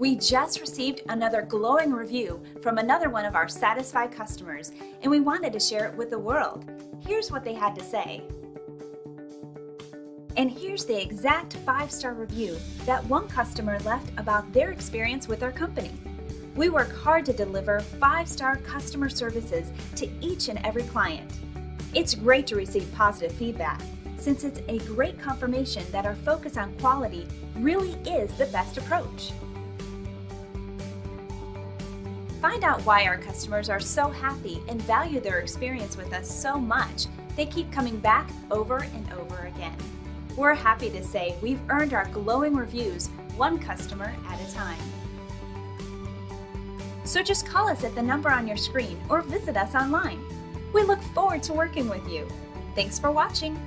We just received another glowing review from another one of our satisfied customers, and we wanted to share it with the world. Here's what they had to say. And here's the exact 5-star review that one customer left about their experience with our company. We work hard to deliver 5-star customer services to each and every client. It's great to receive positive feedback, since it's a great confirmation that our focus on quality really is the best approach. Find out why our customers are so happy and value their experience with us so much, they keep coming back over and over again. We're happy to say we've earned our glowing reviews one customer at a time. So just call us at the number on your screen or visit us online. We look forward to working with you. Thanks for watching.